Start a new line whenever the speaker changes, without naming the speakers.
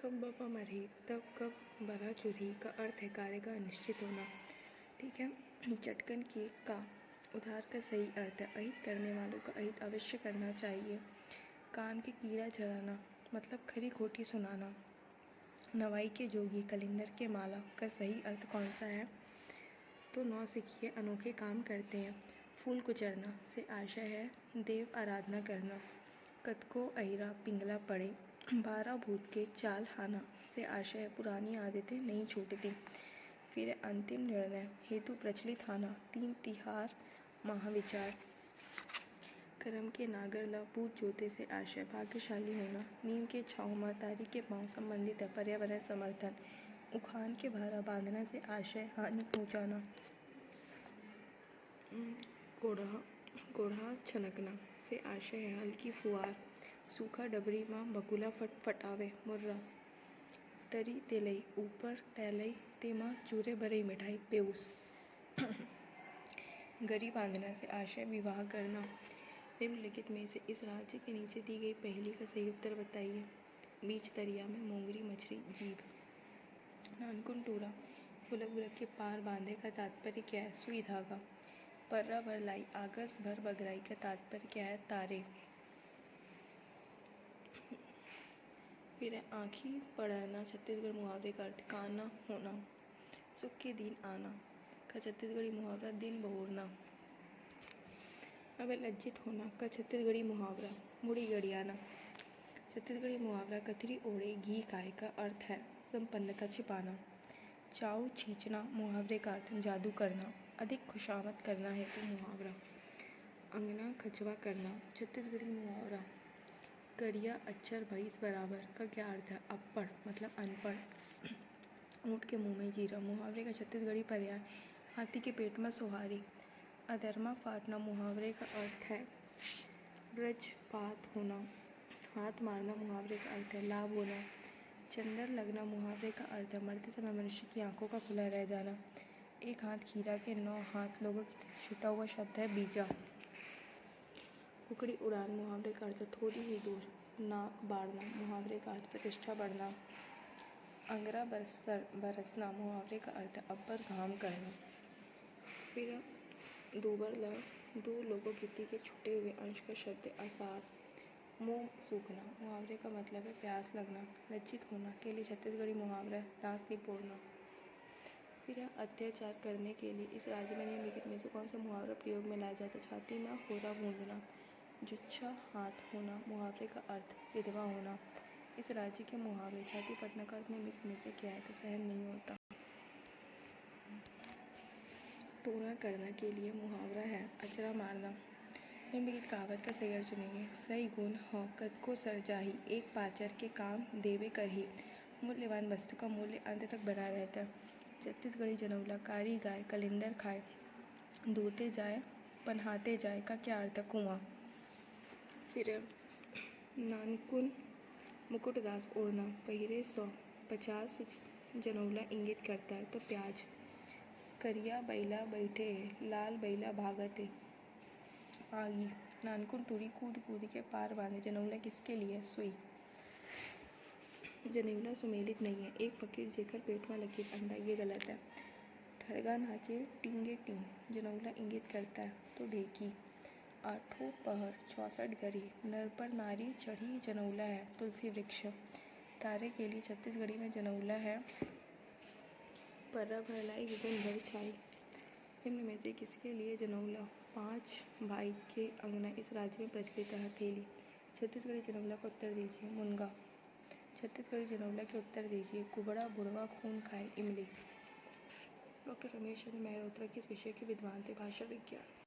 कब बाबा मरे तब कब बरा चुरी का अर्थ है कार्य का अनिश्चित होना। ठीक है। चटकन की का उधार का सही अर्थ है अहित करने वालों का अहित अवश्य करना चाहिए। कान के कीड़ा चढ़ाना मतलब खरी खोटी सुनाना। नवाई के जोगी कलिंदर के माला का सही अर्थ कौन सा है? तो नौसिखिए अनोखे काम करते हैं। फूल कुचरना से आशय है देव आराधना करना। कतको अहिरा पिंगला पड़े 12 भूत के चाल हाना से आशय है पुरानी आदतें नहीं छूटती। फिर अंतिम निर्णय हेतु प्रचलित हाना 3 तिहार महाविचार। कर्म के नागर ला पूत जोते से आशय भाग्यशाली होना। नीम के छाँव महतारी के पाँव संबंधित है पर्यावरण समर्थन। उखान के भारा बांधना से आशय हानि पहुँचाना। कोढ़ा छनकना से आशय है हल्की फुहार। सूखा डबरी माँ बकुला फटावे मुर्रा। तरी तेलई ऊपर तैलई तेमा चूरे भरे मिठाई पेऊस। गरी बांधना से आशय विवाह करना। निम्नलिखित में से इस राज्य के नीचे दी गई पहेली का सही उत्तर बताइए। बीच दरिया में मोंगरी मछली जीव। नानकुन टूरा फुलक बुलक के पार बांधे का तात्पर्य क्या है? सुई धागा। पर्रा बरलाई आगस भर बगराई का तात्पर्य क्या है? तारे। फिर है आँखी पड़रना छत्तीसगढ़ मुहावरे का अर्थ काना होना। सुख के दिन आना का छत्तीसगढ़ी मुहावरा दिन बहोरना। अब लज्जित होना का छत्तीसगढ़ी मुहावरा मुड़ी गड़ियाना। छत्तीसगढ़ी मुहावरा कथरी ओढ़े घी खाए का अर्थ है संपन्नता छिपाना। चाऊ छींचना मुहावरे का अर्थ जादू करना अधिक खुशामद करना है तो मुहावरा। अंगना खचवा करना छत्तीसगढ़ी मुहावरा करिया अक्षर भईस बराबर का क्या अर्थ है? अप्पड़ मतलब अनपढ़। ऊँट के मुंह में जीरा मुहावरे का छत्तीसगढ़ी पर्याय हाथी के पेट में सुहारी। अधर्मा फाटना मुहावरे का अर्थ है ब्रजपात होना। हाथ मारना मुहावरे का अर्थ है लाभ होना। चंदर लगना मुहावरे का अर्थ है मरते समय मनुष्य की आंखों का खुला रह जाना। एक हाथ खीरा के 9 हाथ लोगों की छुटा हुआ शब्द है बीजा। कुकड़ी उड़ान मुहावरे का अर्थ थोड़ी ही दूर। नाक बाढ़ना मुहावरे का अर्थ प्रतिष्ठा बढ़ना। अंगरा बरसना मुहावरे का अर्थ अब्बर घाम करना। फिर दूबर ल 2 लोगों गिद्दी के छुटे हुए अंश का शब्द आसार। मुंह सूखना मुहावरे का मतलब है प्यास लगना। लज्जित होना के लिए छत्तीसगढ़ी मुहावरा दांत निपोड़ना। फिर अत्याचार करने के लिए इस राज्य में निम्नलिखित में से कौन सा मुहावरा प्रयोग में लाया जाता है? छाती में होरा बूंदना। जुच्छा हाथ होना मुहावरे का अर्थ विधवा होना। इस राज्य के मुहावरे छाती पटना का अर्थ निम्नलिखित में से क्या है? तो सहन नहीं होता। टोना करना के लिए मुहावरा है अचरा मारना। निम्नलिखित कहावत का सही अर्थ चुनेंगे। सही गुण हो कतको सरजाही एक पाचर के काम देवे करही। मूल्यवान वस्तु का मूल्य अंत तक बना रहता है। छत्तीसगढ़ी जनौला कारी गाय कलिंदर खाए धोते जाए पनहाते जाए का क्या अर्थ है? कुआं। फिर नानकुन मुकुटदास ओढ़ना पहिरे 150 जनौला इंगित करता है तो प्याज। करिया बैला बैठे लाल बैला भागते आगी। नानकुन टूरी कूद कूद के पार बांधे जनौला किसके लिए? सुई। जनेऊला सुमेलित नहीं है। एक फकीर जेकर पेट में लकीर अंडा ये गलत है। ठरगा नाचे टींगे टींग जनौला इंगित करता है तो ढेकी। आठों पहर 64 घड़ी नर पर नारी चढ़ी जनौला है तुलसी वृक्ष। तारे के लिए छत्तीसगढ़ी में जनौला है पर्रा भरलाई गगन भर छाई। निम्न में से किसके लिए जनौला 5 भाई के अंगना इस राज्य में प्रचलित है? हथेली। छत्तीसगढ़ी जनौला का उत्तर दीजिए। मुनगा। छत्तीसगढ़ी जनौला के उत्तर दीजिए। कुबड़ा बुढ़वा खून खाए इमली। डॉक्टर रमेश चंद्र मेहरोत्रा किस विषय के विद्वान थे? भाषा विज्ञान।